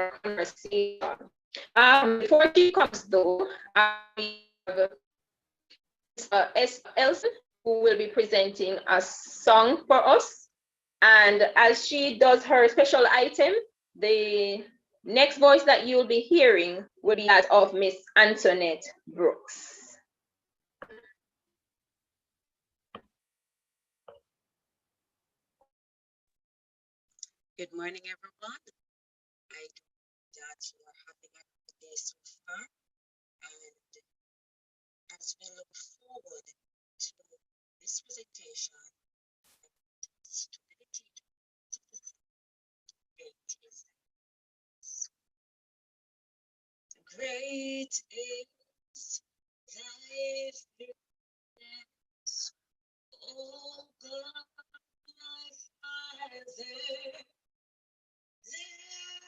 our conversation. Before she comes though, we have Elson, who will be presenting a song for us. And as she does her special item, the next voice that you'll be hearing will be that of Miss Antoinette Brooks. Good morning, everyone. I hope that you are having a good day so far. And as we look forward to this presentation, great is thy faithfulness, O God, my Father. There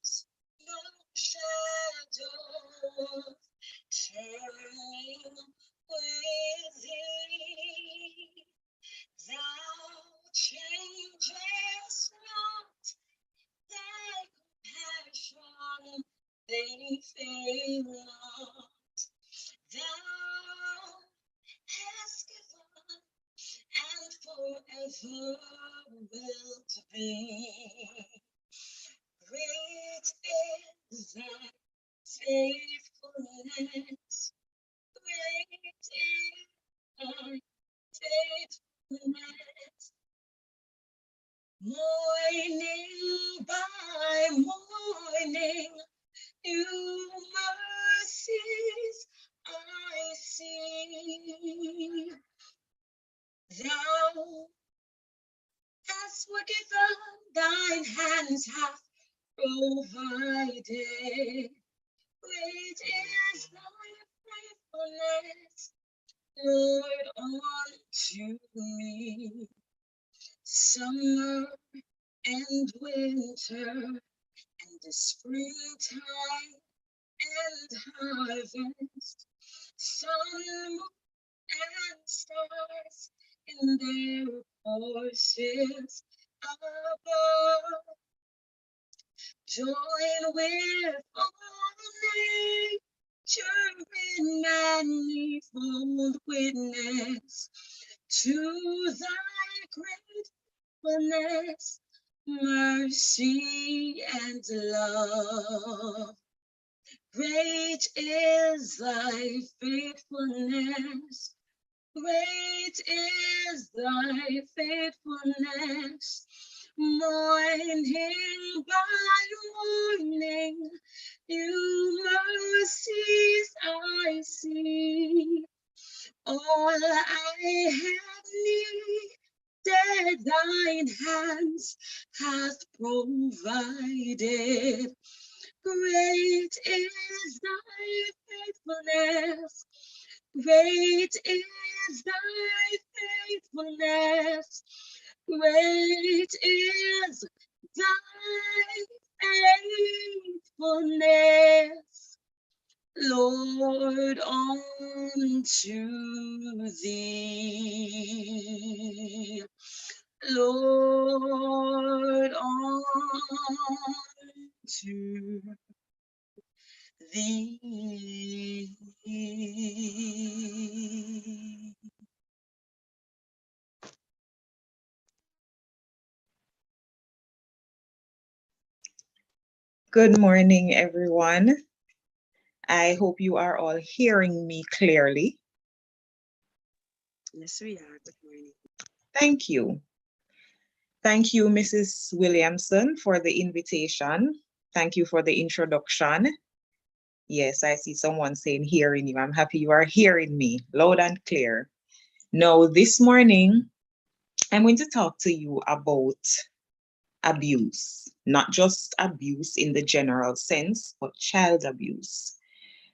is no shadow turning with thee. Thou changest not, thy compassion, they fail not. Thou hast given and forever wilt be. Great is thy faithfulness. Great is thy faithfulness. Morning by morning, new mercies I see. Thou hast forgiven, thine hands have provided. Great is thy faithfulness, Lord, unto me. Summer and winter, and the springtime and harvest, sun, moon, and stars in their courses above, join with all nature in manifold witness to thy greatness, mercy, and love. Great is thy faithfulness. Great is thy faithfulness. Morning by morning, new mercies I see. All I have needed, thine hands hath provided. Great is thy faithfulness. Great is thy faithfulness. Great is thy faithfulness, Lord, unto thee. Lord, unto thee. Good morning, everyone. I hope you are all hearing me clearly. Yes, we are. Good morning. Thank you. Thank you, Mrs. Williamson, for the invitation. Thank you for the introduction. Yes, I see someone saying hearing you. I'm happy you are hearing me loud and clear. Now, this morning, I'm going to talk to you about abuse, not just abuse in the general sense, but child abuse.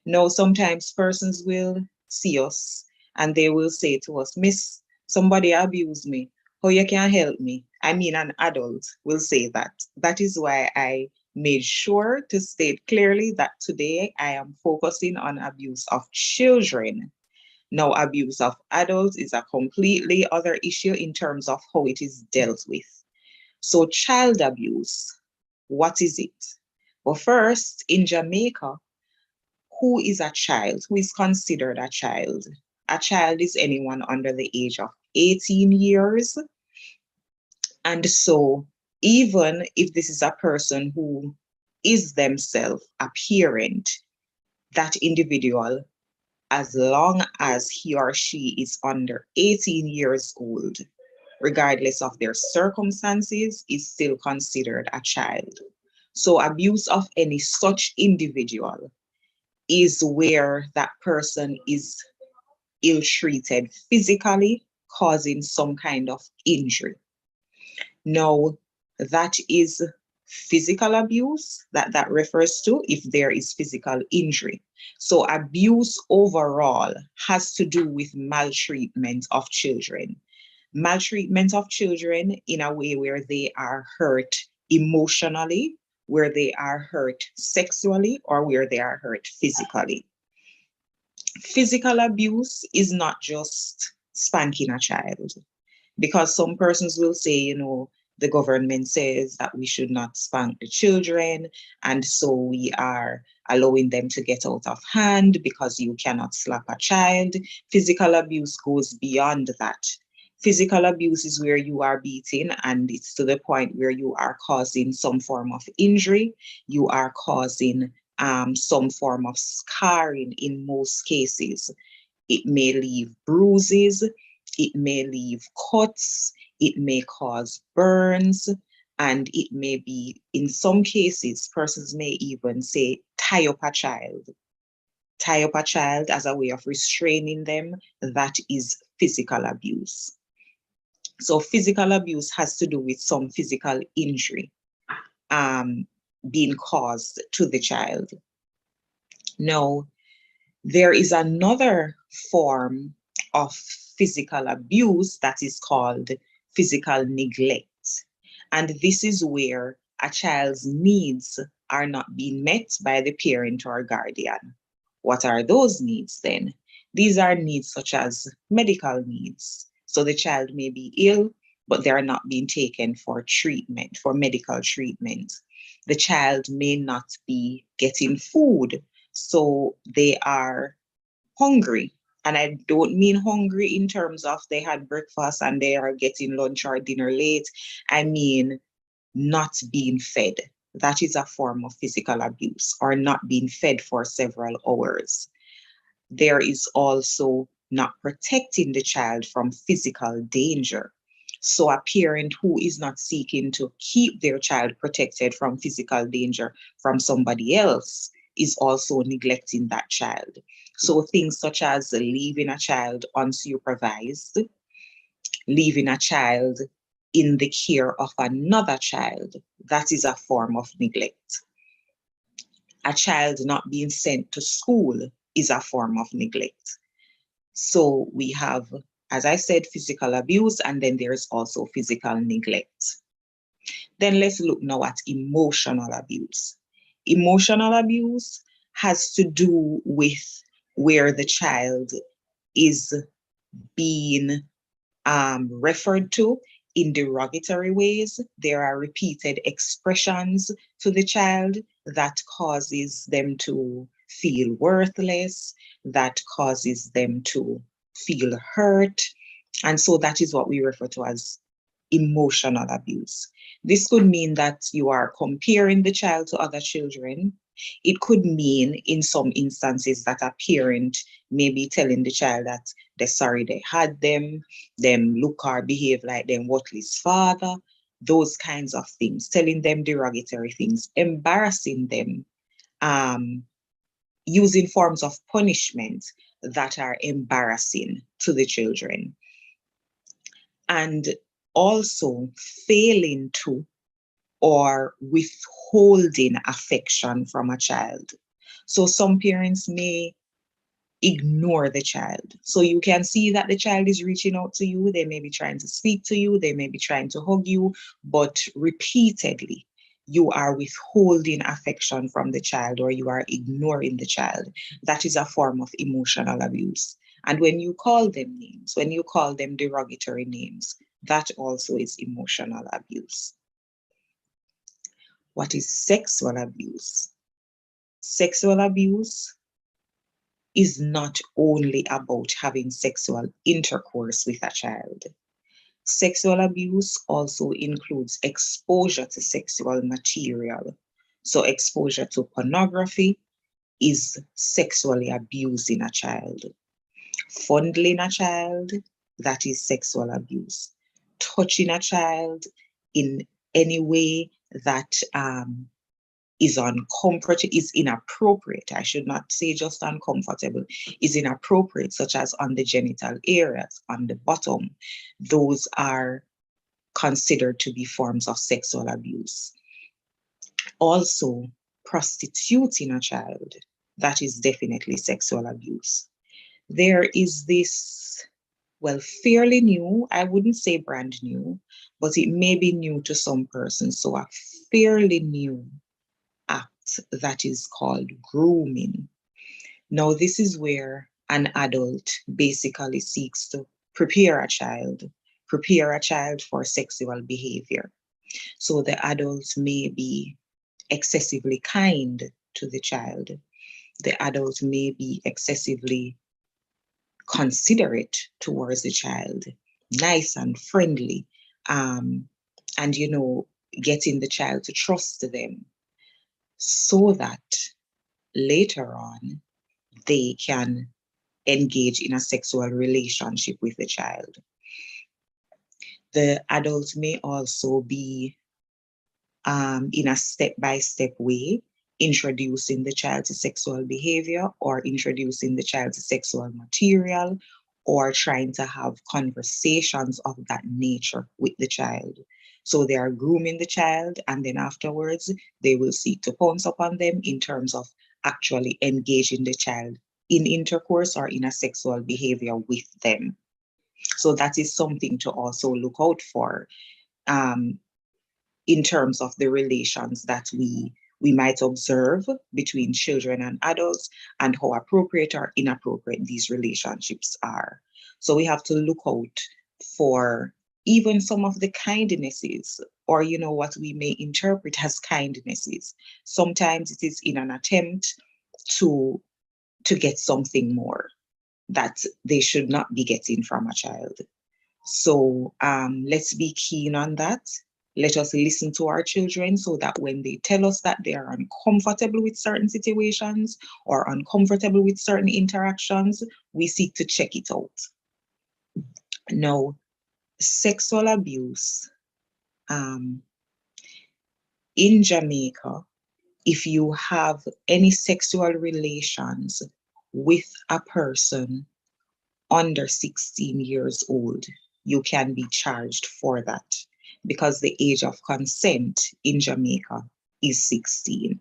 Now, sometimes persons will see us and they will say to us, Miss, somebody abused me. How you can help me? I mean, an adult will say that. That is why I made sure to state clearly that today I am focusing on abuse of children. Now, abuse of adults is a completely other issue in terms of how it is dealt with. So child abuse, what is it? But first, in Jamaica, who is a child? Who is considered a child? A child is anyone under the age of 18 years. And so even if this is a person who is themselves a parent, that individual, as long as he or she is under 18 years old, regardless of their circumstances, is still considered a child. So abuse of any such individual is where that person is ill-treated physically, causing some kind of injury. Now, that is physical abuse that refers to if there is physical injury. So abuse overall has to do with maltreatment of children. Maltreatment of children in a way where they are hurt emotionally, where they are hurt sexually, or where they are hurt physically. Physical abuse is not just spanking a child, because some persons will say, the government says that we should not spank the children, and so we are allowing them to get out of hand because you cannot slap a child. Physical abuse goes beyond that. Physical abuse is where you are beaten and it's to the point where you are causing some form of injury. You are causing some form of scarring in most cases. It may leave bruises, it may leave cuts, it may cause burns, and it may be, in some cases, persons may even say, tie up a child. Tie up a child as a way of restraining them. That is physical abuse. So physical abuse has to do with some physical injury being caused to the child. Now, there is another form of physical abuse that is called physical neglect. And this is where a child's needs are not being met by the parent or guardian. What are those needs then? These are needs such as medical needs. So the child may be ill, but they are not being taken for treatment, for medical treatment. The child may not be getting food, so they are hungry. And I don't mean hungry in terms of they had breakfast and they are getting lunch or dinner late. I mean not being fed. That is a form of physical abuse, or not being fed for several hours. There is also not protecting the child from physical danger. So a parent who is not seeking to keep their child protected from physical danger from somebody else is also neglecting that child. So things such as leaving a child unsupervised, leaving a child in the care of another child, that is a form of neglect. A child not being sent to school is a form of neglect. So we have, as I said, physical abuse, and then there's also physical neglect. Then let's look now at emotional abuse. Emotional abuse has to do with where the child is being referred to in derogatory ways. There are repeated expressions to the child that causes them to feel worthless, that causes them to feel hurt. And so that is what we refer to as emotional abuse. This could mean that you are comparing the child to other children. It could mean, in some instances, that a parent may be telling the child that they're sorry they had them look or behave like them worthless father, those kinds of things, telling them derogatory things, embarrassing them, using forms of punishment that are embarrassing to the children. And also failing to or withholding affection from a child. So some parents may ignore the child. So you can see that the child is reaching out to you. They may be trying to speak to you. They may be trying to hug you, but repeatedly you are withholding affection from the child, or you are ignoring the child. That is a form of emotional abuse. And when you call them names, when you call them derogatory names, that also is emotional abuse. What is sexual abuse? Sexual abuse is not only about having sexual intercourse with a child. Sexual abuse also includes exposure to sexual material. So exposure to pornography is sexually abusing a child. Fondling a child, that is sexual abuse. Touching a child in any way that is inappropriate. I should not say just uncomfortable, is inappropriate, such as on the genital areas, on the bottom. Those are considered to be forms of sexual abuse. Also, prostituting a child, that is definitely sexual abuse. There is this, well, fairly new, I wouldn't say brand new, but it may be new to some persons. So a fairly new act that is called grooming. Now, this is where an adult basically seeks to prepare a child for sexual behavior. So the adult may be excessively kind to the child. The adult may be excessively considerate towards the child, nice and friendly, and, getting the child to trust them so that later on they can engage in a sexual relationship with the child. The adult may also be in a step-by-step way introducing the child to sexual behavior or introducing the child to sexual material or trying to have conversations of that nature with the child. So they are grooming the child, and then afterwards they will seek to pounce upon them in terms of actually engaging the child in intercourse or in a sexual behavior with them. So that is something to also look out for in terms of the relations that we might observe between children and adults and how appropriate or inappropriate these relationships are. So we have to look out for even some of the kindnesses or, what we may interpret as kindnesses. Sometimes it is in an attempt to get something more that they should not be getting from a child. So let's be keen on that. Let us listen to our children so that when they tell us that they are uncomfortable with certain situations or uncomfortable with certain interactions, we seek to check it out. Now, sexual abuse in Jamaica, if you have any sexual relations with a person under 16 years old, you can be charged for that because the age of consent in Jamaica is 16.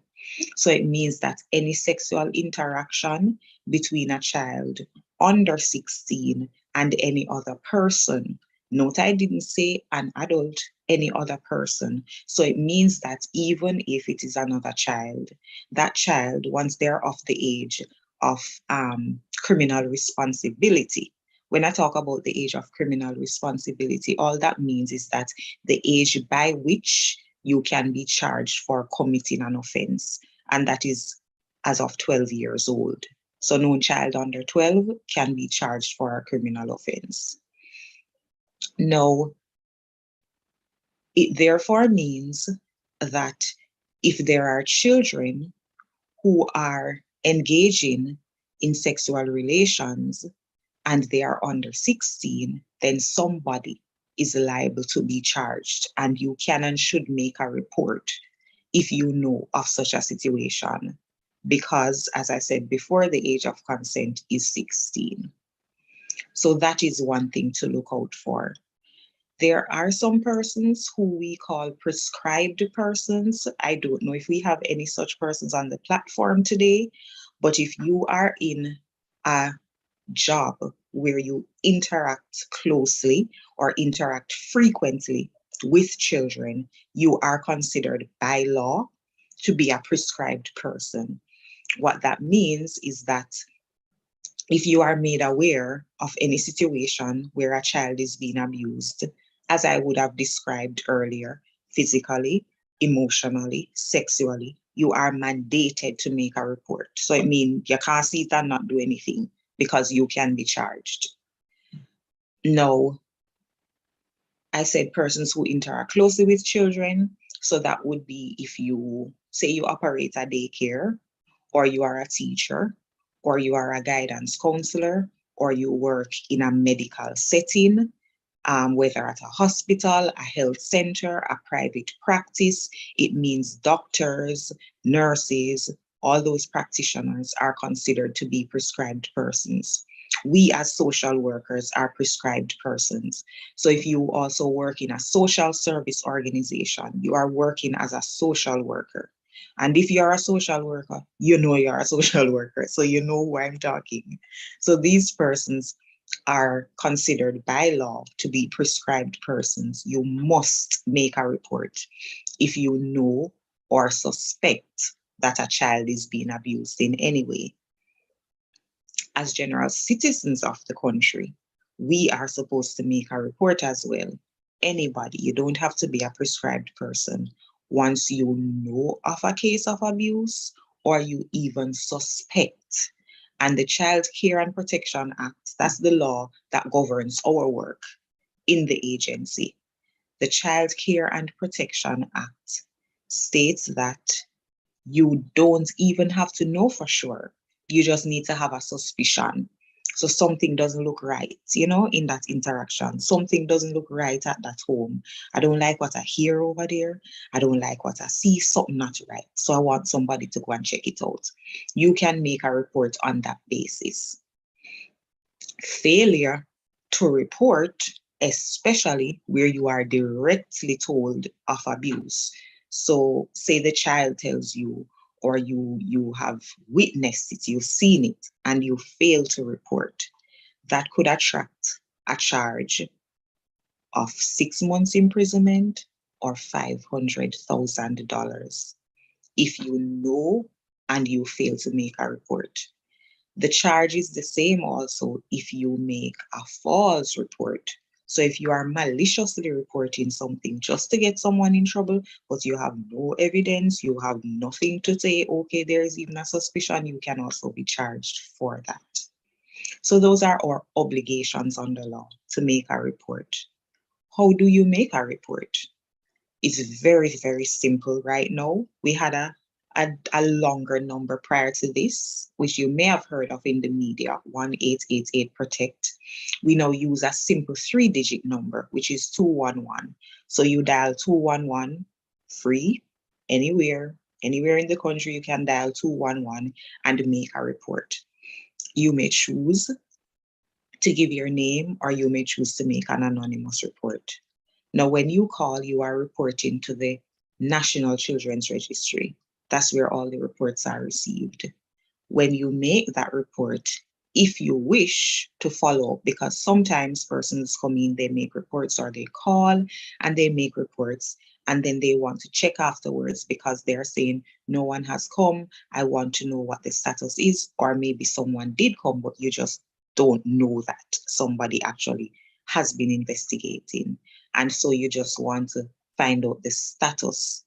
So it means that any sexual interaction between a child under 16 and any other person, note I didn't say an adult, any other person. So it means that even if it is another child, that child, once they're of the age of criminal responsibility, when I talk about the age of criminal responsibility, all that means is that the age by which you can be charged for committing an offense, and that is as of 12 years old. So no child under 12 can be charged for a criminal offense. Now, it therefore means that if there are children who are engaging in sexual relations and they are under 16, then somebody is liable to be charged, and you can and should make a report if you know of such a situation, because as I said before, the age of consent is 16. So that is one thing to look out for. There are some persons who we call prescribed persons. I don't know if we have any such persons on the platform today, but if you are in a job where you interact closely or interact frequently with children, you are considered by law to be a prescribed person. What that means is that if you are made aware of any situation where a child is being abused, as I would have described earlier, physically, emotionally, sexually, you are mandated to make a report. So it means you can't see it and not do anything because you can be charged. Now, I said persons who interact closely with children. So that would be if you say you operate a daycare, or you are a teacher, or you are a guidance counselor, or you work in a medical setting, whether at a hospital, a health center, a private practice. It means doctors, nurses, all those practitioners are considered to be prescribed persons. We as social workers are prescribed persons. So if you also work in a social service organization, you are working as a social worker. And if you're a social worker, you know you're a social worker. So you know who I'm talking. So these persons are considered by law to be prescribed persons. You must make a report if you know or suspect that a child is being abused in any way. As general citizens of the country, we are supposed to make a report as well. Anybody, you don't have to be a prescribed person. Once you know of a case of abuse or you even suspect, and the Child Care and Protection Act, that's the law that governs our work in the agency. The Child Care and Protection Act states that you don't even have to know for sure. You just need to have a suspicion. So something doesn't look right, in that interaction. Something doesn't look right at that home. I don't like what I hear over there. I don't like what I see. Something not right. So I want somebody to go and check it out. You can make a report on that basis. Failure to report, especially where you are directly told of abuse. So say the child tells you, or you have witnessed it, you've seen it, and you fail to report. That could attract a charge of 6 months imprisonment or $500,000 if you know and you fail to make a report. The charge is the same also if you make a false report. So if you are maliciously reporting something just to get someone in trouble, but you have no evidence, you have nothing to say, okay, there is even a suspicion, you can also be charged for that. So those are our obligations under law to make a report. How do you make a report? It's very, very simple right now. We had a longer number prior to this, which you may have heard of in the media, 1888 Protect. We now use a simple 3-digit number, which is 211. So you dial 211 free anywhere in the country. You can dial 211 and make a report. You may choose to give your name, or you may choose to make an anonymous report. Now, when you call, you are reporting to the National Children's Registry. That's where all the reports are received. When you make that report, if you wish to follow up, because sometimes persons come in, they make reports, or they call and they make reports, and then they want to check afterwards because they're saying, no one has come, I want to know what the status is, or maybe someone did come, but you just don't know that somebody actually has been investigating. And so you just want to find out the status.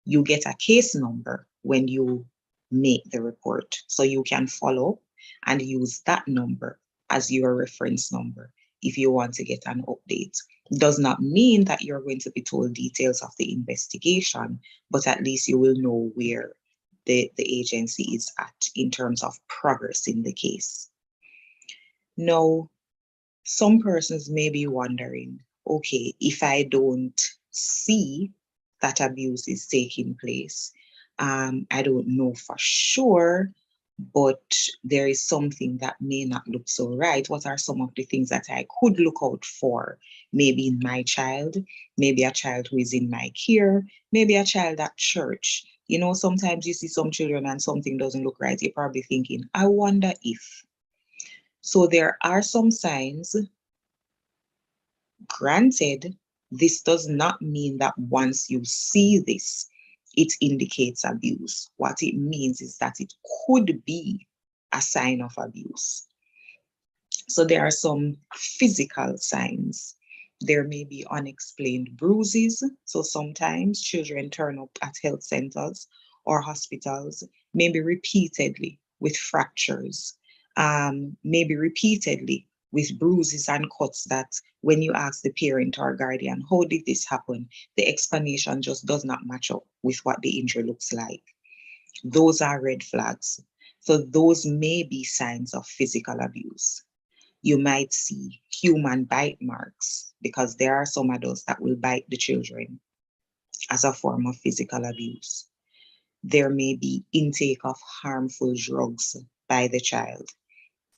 You get a case number when you make the report. So you can follow and use that number as your reference number if you want to get an update. Does not mean that you're going to be told details of the investigation, but at least you will know where the agency is at in terms of progress in the case. Now, some persons may be wondering, okay, if I don't see that abuse is taking place, I don't know for sure, but there is something that may not look so right. What are some of the things that I could look out for? Maybe in my child, maybe a child who is in my care, maybe a child at church. Sometimes you see some children and something doesn't look right. You're probably thinking, I wonder if. So there are some signs. Granted, this does not mean that once you see this, it indicates abuse. What it means is that it could be a sign of abuse. So there are some physical signs. There may be unexplained bruises. So sometimes children turn up at health centers or hospitals, maybe repeatedly with fractures, maybe repeatedly with bruises and cuts that when you ask the parent or guardian, how did this happen? The explanation just does not match up with what the injury looks like. Those are red flags. So those may be signs of physical abuse. You might see human bite marks because there are some adults that will bite the children as a form of physical abuse. There may be intake of harmful drugs by the child.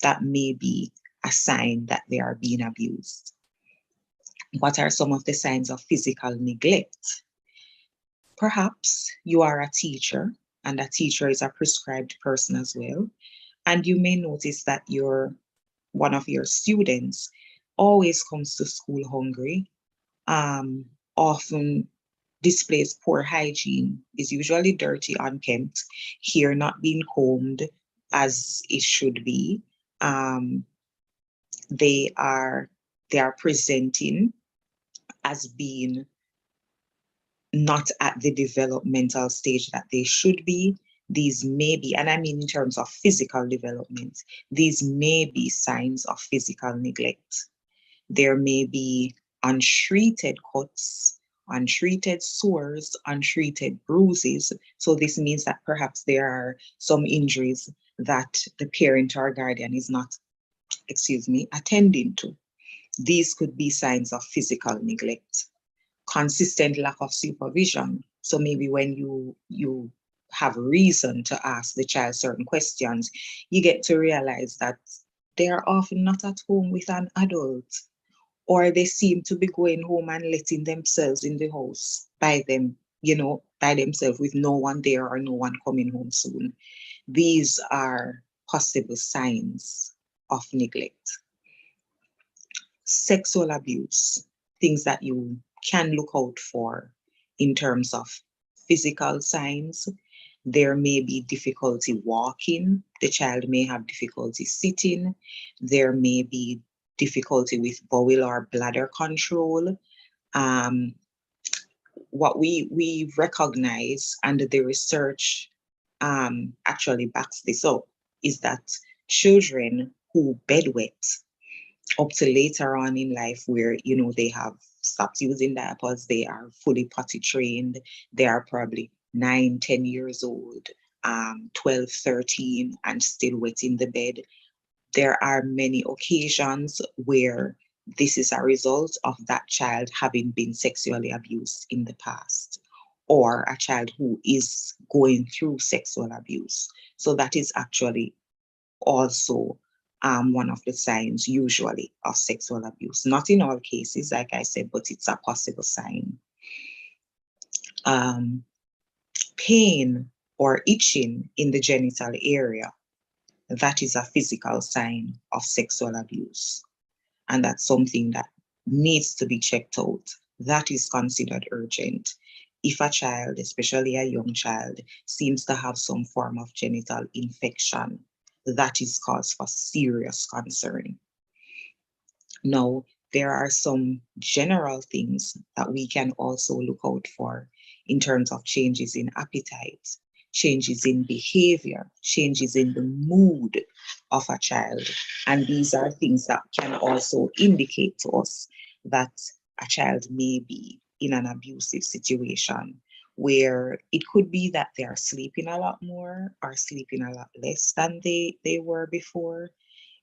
That may be a sign that they are being abused. What are some of the signs of physical neglect? Perhaps you are a teacher, and a teacher is a prescribed person as well, and you may notice that one of your students always comes to school hungry, often displays poor hygiene, is usually dirty, unkempt, hair not being combed as it should be. They are presenting as being not at the developmental stage that they should be. These may be, and I mean in terms of physical development, these may be signs of physical neglect. There may be untreated cuts, untreated sores, untreated bruises. So this means that perhaps there are some injuries that the parent or guardian is not, attending to. These could be signs of physical neglect. Consistent lack of supervision. So maybe when you have reason to ask the child certain questions, you get to realize that they are often not at home with an adult, or they seem to be going home and letting themselves in the house by themselves with no one there or no one coming home soon. These are possible signs of neglect. Sexual abuse, things that you can look out for in terms of physical signs. There may be difficulty walking. The child may have difficulty sitting. There may be difficulty with bowel or bladder control. What we recognize, and the research actually backs this up, is that children who bedwet up to later on in life, where they have stopped using diapers, they are fully potty trained, they are probably 9, 10 years old, 12, 13, and still wet in the bed. There are many occasions where this is a result of that child having been sexually abused in the past, or a child who is going through sexual abuse. So that is actually also one of the signs usually of sexual abuse. Not in all cases, like I said, but it's a possible sign. Pain or itching in the genital area, that is a physical sign of sexual abuse. And that's something that needs to be checked out. That is considered urgent. If a child, especially a young child, seems to have some form of genital infection, that is cause for serious concern. Now, there are some general things that we can also look out for in terms of changes in appetite, changes in behavior, changes in the mood of a child. And these are things that can also indicate to us that a child may be in an abusive situation, where it could be that they are sleeping a lot more or sleeping a lot less than they were before.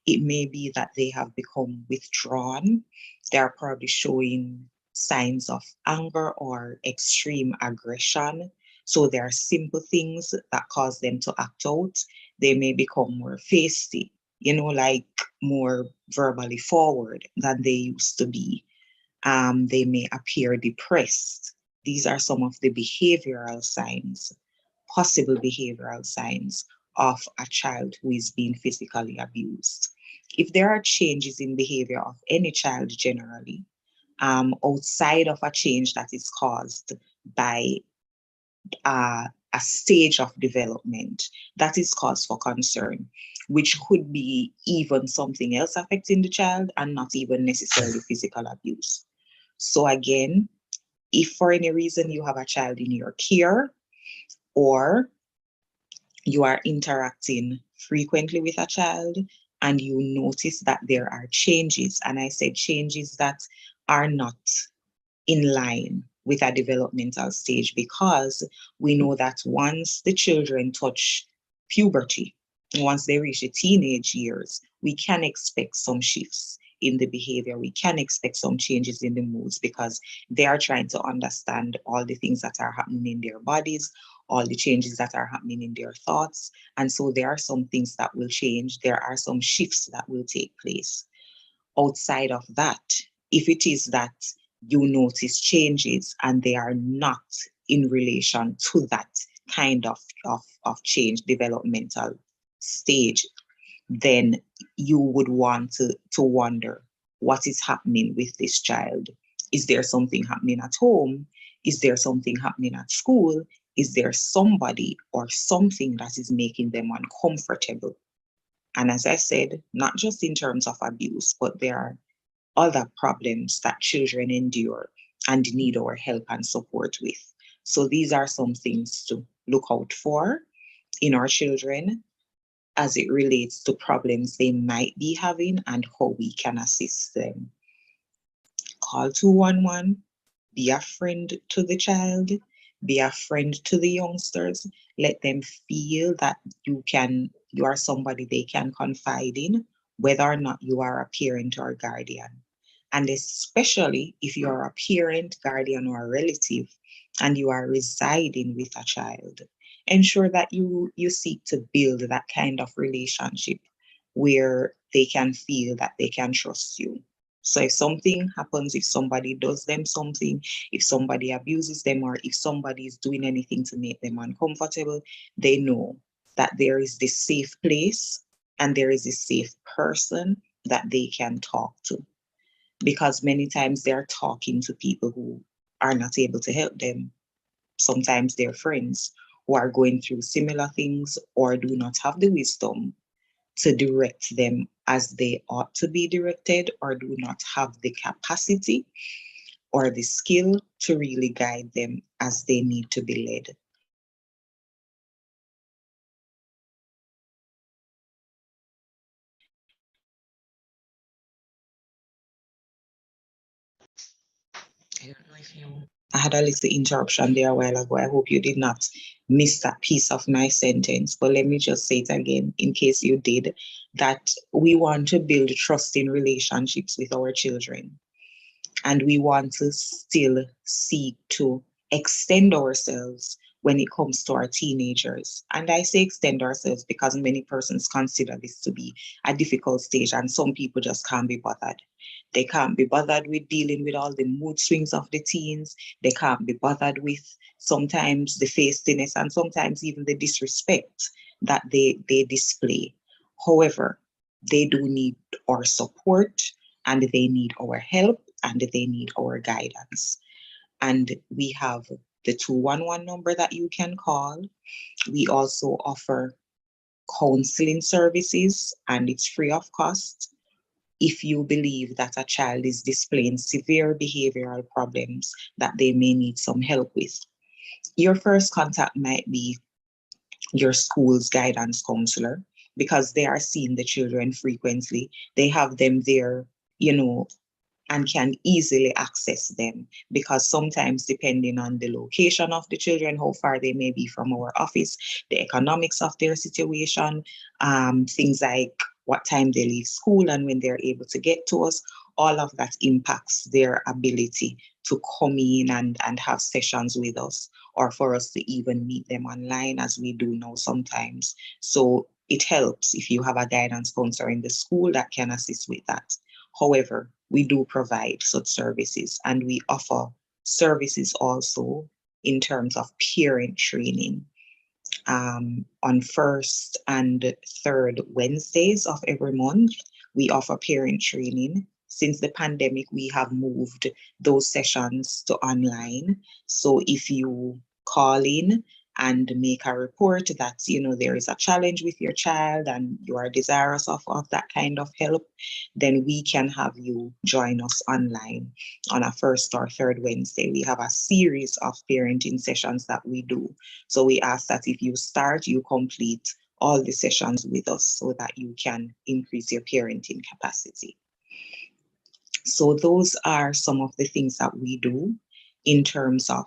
It may be that they have become withdrawn. They are probably showing signs of anger or extreme aggression. So there are simple things that cause them to act out. They may become more feisty, like more verbally forward than they used to be. They may appear depressed. These are some of the possible behavioral signs of a child who is being physically abused. If there are changes in behavior of any child generally, outside of a change that is caused by a stage of development, that is cause for concern, which could be even something else affecting the child and not even necessarily physical abuse. So again, if for any reason you have a child in your care, or you are interacting frequently with a child and you notice that there are changes, and I said changes that are not in line with a developmental stage, because we know that once the children touch puberty, once they reach the teenage years, we can expect some shifts in the behavior. We can expect some changes in the moods, because they are trying to understand all the things that are happening in their bodies, all the changes that are happening in their thoughts. And so there are some things that will change. There are some shifts that will take place. Outside of that, if it is that you notice changes and they are not in relation to that kind of change, developmental stage, then you would want to wonder what is happening with this child. Is there something happening at home? Is there something happening at school? Is there somebody or something that is making them uncomfortable? And as I said, not just in terms of abuse, but there are other problems that children endure and need our help and support with. So these are some things to look out for in our children as it relates to problems they might be having and how we can assist them. Call 211, be a friend to the child, be a friend to the youngsters. Let them feel that you are somebody they can confide in, whether or not you are a parent or guardian. And especially if you are a parent, guardian, or a relative, and you are residing with a child, ensure that you seek to build that kind of relationship where they can feel that they can trust you. So if something happens, if somebody does them something, if somebody abuses them, or if somebody is doing anything to make them uncomfortable, they know that there is this safe place and there is a safe person that they can talk to. Because many times they're talking to people who are not able to help them. Sometimes they're friends who are going through similar things or do not have the wisdom to direct them as they ought to be directed, or do not have the capacity or the skill to really guide them as they need to be led. I don't know if you. I had a little interruption there a while ago. I hope you did not miss that piece of my sentence, but let me just say it again in case you did, that we want to build trusting relationships with our children. And we want to still seek to extend ourselves when it comes to our teenagers. And I say extend ourselves because many persons consider this to be a difficult stage, and some people just can't be bothered. They can't be bothered with dealing with all the mood swings of the teens. They can't be bothered with sometimes the feistiness and sometimes even the disrespect that they display. However, they do need our support, and they need our help, and they need our guidance. And we have the 211 number that you can call. We also offer counseling services, and it's free of cost if you believe that a child is displaying severe behavioral problems that they may need some help with. Your first contact might be your school's guidance counselor, because they are seeing the children frequently. They have them there, and can easily access them, because sometimes depending on the location of the children, how far they may be from our office, the economics of their situation, things like what time they leave school and when they're able to get to us, all of that impacts their ability to come in and have sessions with us, or for us to even meet them online as we do now sometimes. So it helps if you have a guidance counselor in the school that can assist with that. However, we do provide such services, and we offer services also in terms of parent training. On first and third Wednesdays of every month, we offer parent training. Since the pandemic, we have moved those sessions to online. So if you call in and make a report that, there is a challenge with your child and you are desirous of that kind of help, then we can have you join us online on a first or third Wednesday. We have a series of parenting sessions that we do. So we ask that if you start, you complete all the sessions with us so that you can increase your parenting capacity. So those are some of the things that we do in terms of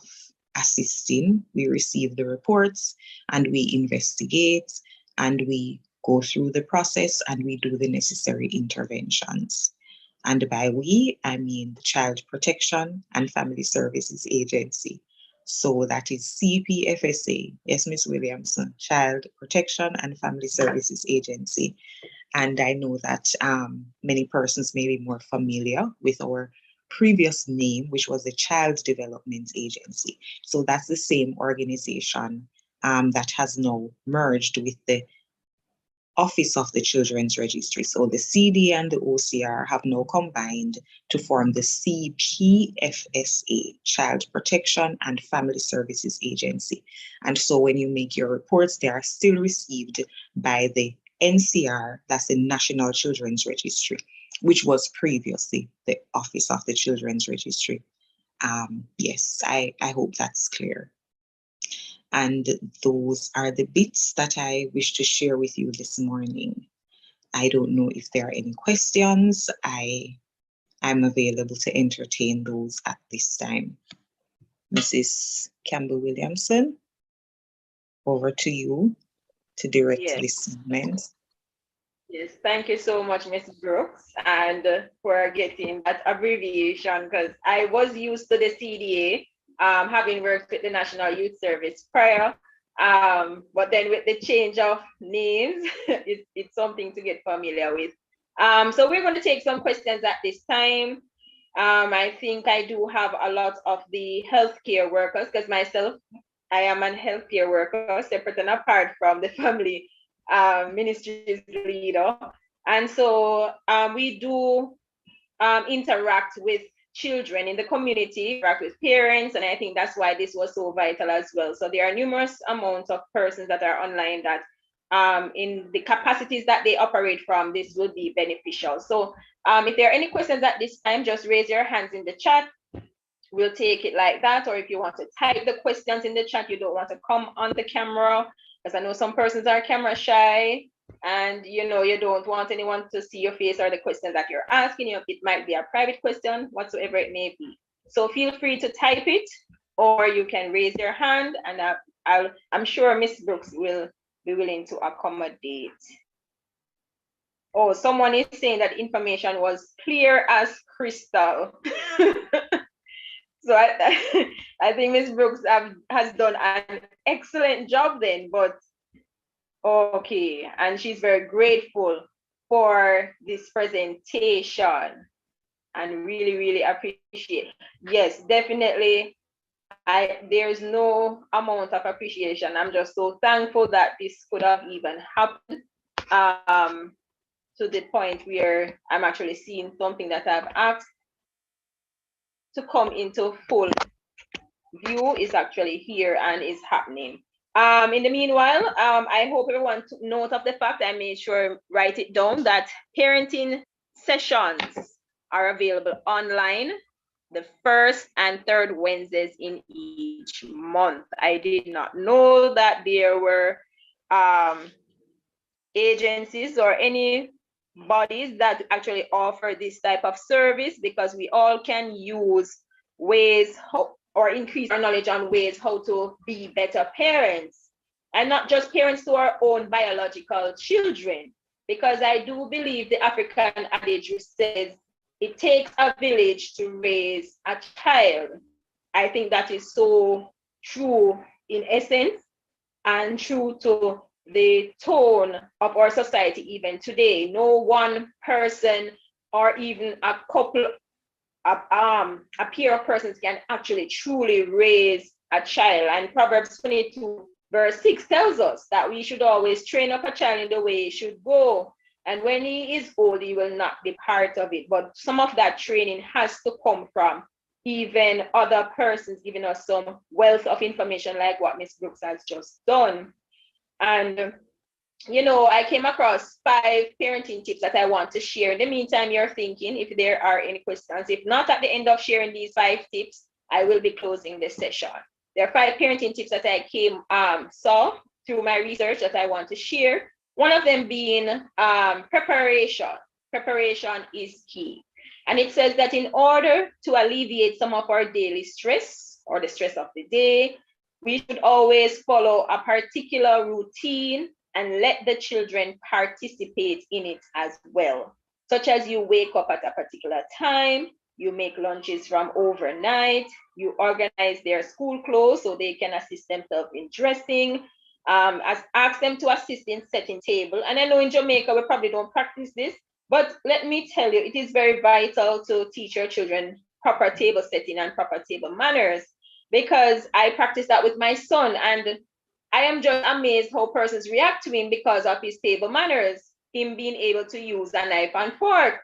assisting. We receive the reports and we investigate and we go through the process and we do the necessary interventions. And by we, I mean the Child Protection and Family Services Agency. So that is CPFSA. Yes, Ms. Williamson, Child Protection and Family Services Agency. And I know that many persons may be more familiar with our previous name, which was the Child Development Agency. So that's the same organization that has now merged with the Office of the Children's Registry. So the CD and the OCR have now combined to form the CPFSA, Child Protection and Family Services Agency. And so when you make your reports, they are still received by the NCR, that's the National Children's Registry, which was previously the Office of the Children's Registry. Yes, I hope that's clear. And those are the bits that I wish to share with you this morning. I don't know if there are any questions. I'm available to entertain those at this time. Mrs. Campbell Williamson, over to you to direct this segment. Yes, thank you so much, Ms. Brooks, and for getting that abbreviation, because I was used to the CDA, having worked with the National Youth Service prior, but then with the change of names, it's something to get familiar with. So we're going to take some questions at this time. I think I do have a lot of the healthcare workers, because myself, I am a healthcare worker, separate and apart from the family ministries leader. And so we do interact with children in the community, interact with parents, and I think that's why this was so vital as well. So there are numerous amounts of persons that are online that in the capacities that they operate from, this will be beneficial. So if there are any questions at this time, just raise your hands in the chat. We'll take it like that. Or if you want to type the questions in the chat, you don't want to come on the camera, because I know some persons are camera shy and you don't want anyone to see your face or the question that you're asking. It might be a private question, whatsoever it may be. So feel free to type it, or you can raise your hand, and I'm sure Miss Brooks will be willing to accommodate. Oh, someone is saying that information was clear as crystal. So I think Ms. Brooks has done an excellent job then, but okay. And she's very grateful for this presentation and really, really appreciate. Yes, definitely. There's no amount of appreciation. I'm just so thankful that this could have even happened to the point where I'm actually seeing something that I've asked to come into full view is actually here and is happening. In the meanwhile, I hope everyone took note of the fact, I made sure write it down, that parenting sessions are available online the first and third Wednesdays in each month. I did not know that there were agencies or any bodies that actually offer this type of service, because we all can use ways or increase our knowledge on ways how to be better parents, and not just parents to our own biological children, because I do believe the African adage which says it takes a village to raise a child. I think that is so true in essence and true to the tone of our society even today. No one person or even a couple, a pair of persons can actually truly raise a child. And Proverbs 22 verse 6 tells us that we should always train up a child in the way he should go. And when he is old, he will not depart of it. But some of that training has to come from even other persons giving us some wealth of information like what Miss Brooks has just done. And I came across 5 parenting tips that I want to share. In the meantime, you're thinking if there are any questions. If not, at the end of sharing these 5 tips, I will be closing the session. There are 5 parenting tips that I saw through my research that I want to share. One of them being preparation. Preparation is key. And it says that in order to alleviate some of our daily stress or the stress of the day, we should always follow a particular routine and let the children participate in it as well, such as you wake up at a particular time, you make lunches from overnight, you organize their school clothes so they can assist themselves in dressing, ask them to assist in setting table. And I know in Jamaica, we probably don't practice this, but let me tell you, it is very vital to teach your children proper table setting and proper table manners, because I practice that with my son, and I am just amazed how persons react to him because of his table manners, him being able to use a knife and fork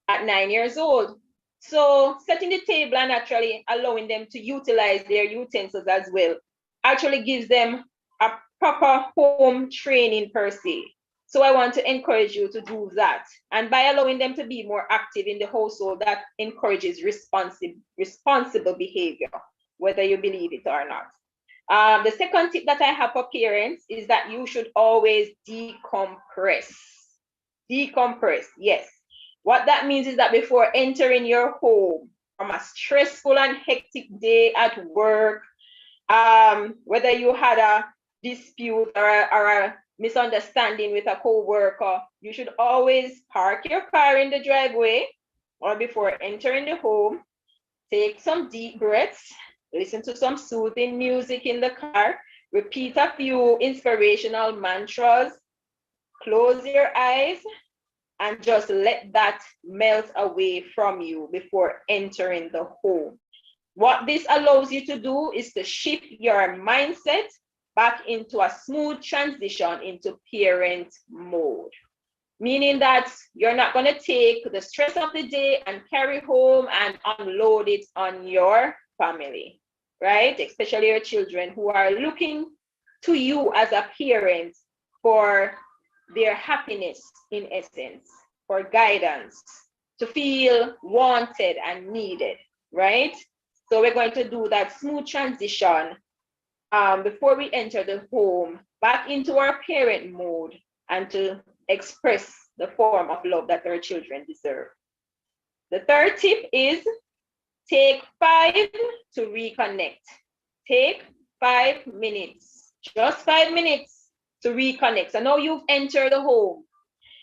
at 9 years old. So setting the table and actually allowing them to utilize their utensils as well actually gives them a proper home training per se. So I want to encourage you to do that. And by allowing them to be more active in the household, that encourages responsible behavior, whether you believe it or not. The second tip that I have for parents is that you should always decompress. Decompress, yes. What that means is that before entering your home from a stressful and hectic day at work, whether you had a dispute or a misunderstanding with a co-worker, you should always park your car in the driveway or before entering the home, take some deep breaths, listen to some soothing music in the car, repeat a few inspirational mantras, close your eyes, and just let that melt away from you before entering the home. What this allows you to do is to shift your mindset back into a smooth transition into parent mode. Meaning that you're not going to take the stress of the day and carry home and unload it on your family, right? Especially your children who are looking to you as a parent for their happiness, in essence, for guidance, to feel wanted and needed, right? So we're going to do that smooth transition before we enter the home back into our parent mode and to express the form of love that our children deserve. The third tip is take 5 to reconnect. Take 5 minutes, just 5 minutes to reconnect. So now you've entered the home.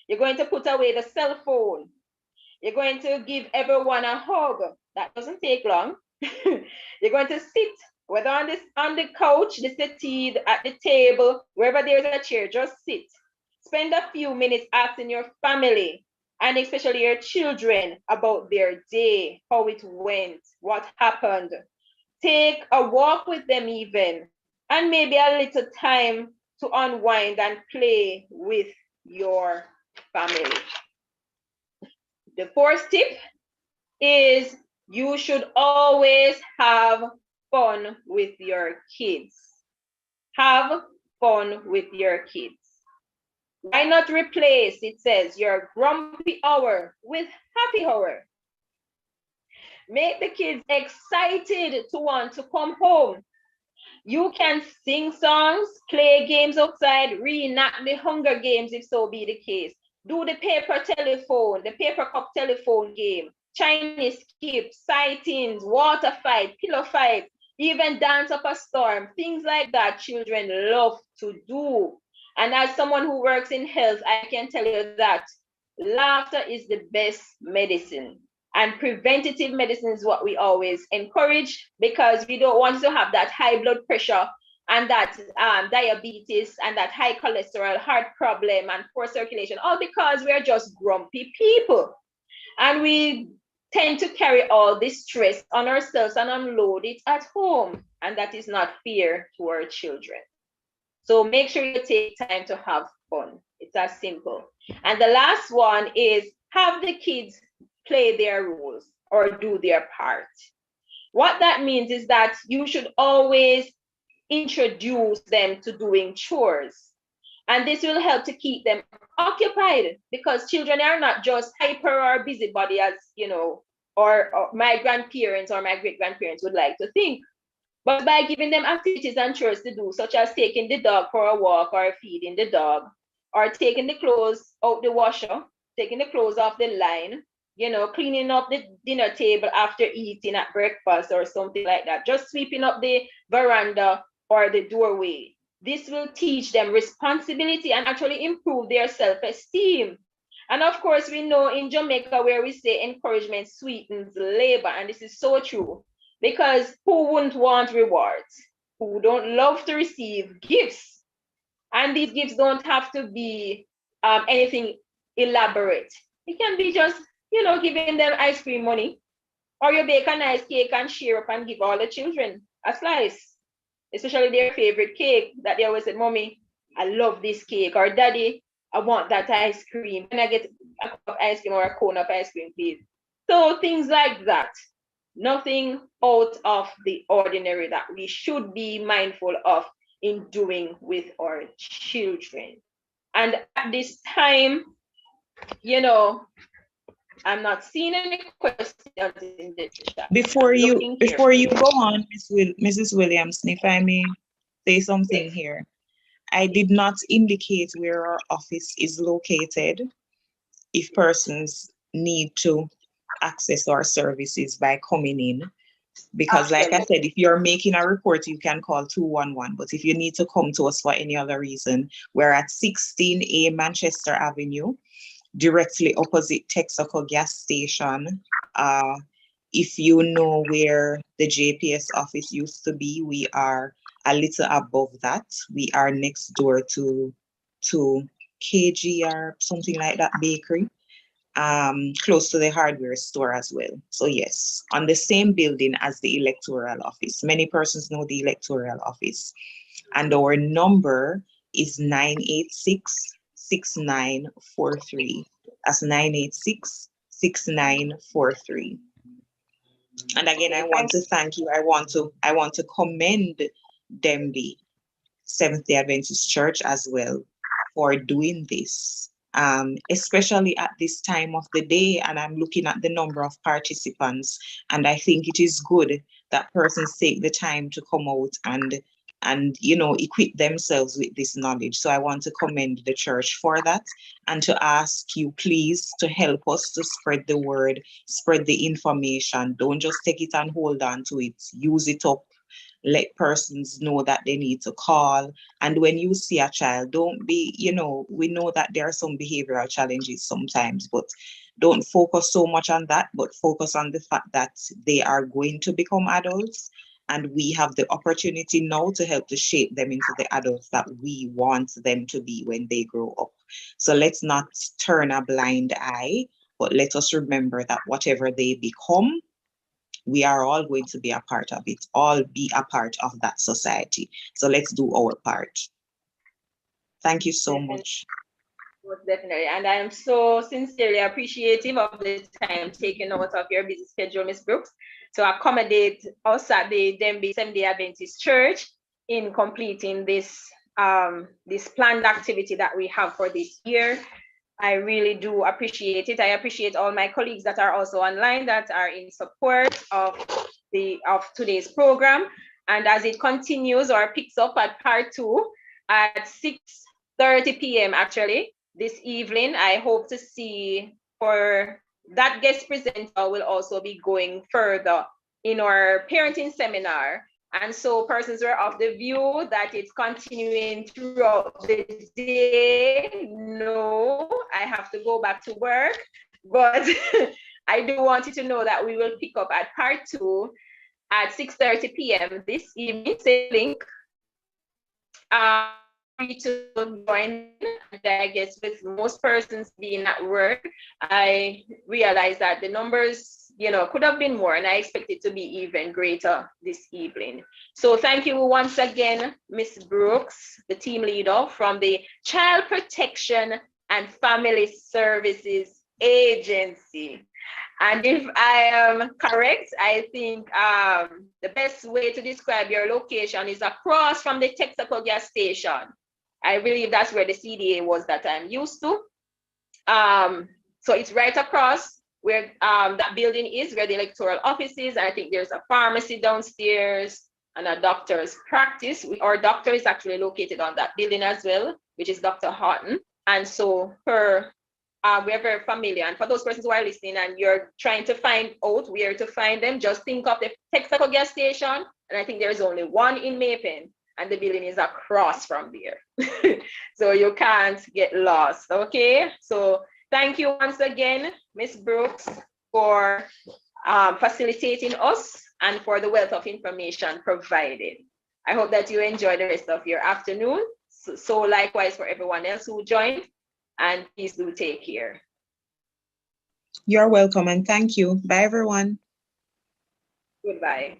You're going to put away the cell phone. You're going to give everyone a hug. That doesn't take long. You're going to sit, whether on the couch, the settee, at the table, wherever there's a chair, just sit. Spend a few minutes asking your family and especially your children about their day, how it went, what happened. Take a walk with them even, and maybe a little time to unwind and play with your family. The fourth tip is you should always have fun with your kids. Have fun with your kids. Why not replace, it says, your grumpy hour with happy hour? Make the kids excited to want to come home. You can sing songs, play games outside, reenact the Hunger Games if so be the case. Do the paper cup telephone game, Chinese skip, sightings, water fight, pillow fight, even dance up a storm, things like that children love to do. And as someone who works in health, I can tell you that laughter is the best medicine. And preventative medicine is what we always encourage, because we don't want to have that high blood pressure and that diabetes and that high cholesterol, heart problem, and poor circulation, all because we are just grumpy people. And we tend to carry all this stress on ourselves and unload it at home. And that is not fair to our children. So make sure you take time to have fun. It's as simple. And the last one is have the kids play their roles or do their part. What that means is that you should always introduce them to doing chores. And this will help to keep them occupied, because children are not just hyper or busybody, as you know, or my grandparents or my great grandparents would like to think. But by giving them activities and chores to do, such as taking the dog for a walk or feeding the dog, or taking the clothes out the washer, taking the clothes off the line, you know, cleaning up the dinner table after eating at breakfast or something like that, just sweeping up the veranda or the doorway. This will teach them responsibility and actually improve their self-esteem. And of course, we know in Jamaica where we say encouragement sweetens labor, and this is so true, because who wouldn't want rewards? Who don't love to receive gifts? And these gifts don't have to be anything elaborate. It can be just, you know, giving them ice cream money, or you bake a nice cake and share up and give all the children a slice, especially their favorite cake that they always say, Mommy, I love this cake, or Daddy, I want that ice cream. Can I get a cup of ice cream or a cone of ice cream, please? So things like that. Nothing out of the ordinary that we should be mindful of in doing with our children. And at this time, you know, I'm not seeing any questions in the chat. Before you go on, Mrs. Williamson, if I may say something here. I did not indicate where our office is located if persons need to access our services by coming in. Because like I said, if you're making a report, you can call 211. But if you need to come to us for any other reason, we're at 16A Manchester Avenue, directly opposite Texaco gas station. If you know where the JPS office used to be, we are a little above that. We are next door to KG or something like that bakery, close to the hardware store as well. So yes, on the same building as the electoral office. Many persons know the electoral office. And our number is 986-6943. That's 986-6943. And again, I want to thank you. I want to commend Denbigh Seventh-day Adventist Church as well for doing this, especially at this time of the day. And I'm looking at the number of participants, and I think it is good that persons take the time to come out and you know, equip themselves with this knowledge. So I want to commend the church for that, and to ask you please to help us to spread the word, spread the information. Don't just take it and hold on to it. Use it up. Let persons know that they need to call. And when you see a child, don't be, you know, we know that there are some behavioral challenges sometimes, but don't focus so much on that, but focus on the fact that they are going to become adults. And we have the opportunity now to help to shape them into the adults that we want them to be when they grow up. So let's not turn a blind eye, but let us remember that whatever they become, we are all going to be a part of it, all be a part of that society. So let's do our part. Thank you so much. Definitely. And I am so sincerely appreciative of the time taken out of your busy schedule, Ms. Brooks, to accommodate us at the Denbigh Seventh-day Adventist Church in completing this this planned activity that we have for this year. I really do appreciate it. I appreciate all my colleagues that are also online that are in support of today's program. And as it continues or picks up at part 2 at 6:30 p.m. actually this evening, I hope to see for that guest presenter will also be going further in our parenting seminar. And so persons are of the view that it's continuing throughout the day. No, I have to go back to work, but I do want you to know that we will pick up at part 2 at 6:30 p.m. this evening. Same link. To join, and I guess with most persons being at work, I realized that the numbers, you know, could have been more, and I expect it to be even greater this evening. So thank you once again, Ms. Brooks, the team leader from the Child Protection and Family Services Agency. And if I am correct, I think the best way to describe your location is across from the Texaco gas station. I believe that's where the CDA was that I'm used to. So it's right across where that building is, where the electoral office is. I think there's a pharmacy downstairs and a doctor's practice. Our doctor is actually located on that building as well, which is Dr. Horton. And so we're very familiar. And for those persons who are listening and you're trying to find out where to find them, just think of the Texaco gas station. And I think there's only one in Mapen, and the building is across from there. So you can't get lost, okay? So thank you once again, Ms. Brooks, for facilitating us and for the wealth of information provided. I hope that you enjoy the rest of your afternoon. So likewise for everyone else who joined, and please do take care. You're welcome and thank you. Bye, everyone. Goodbye.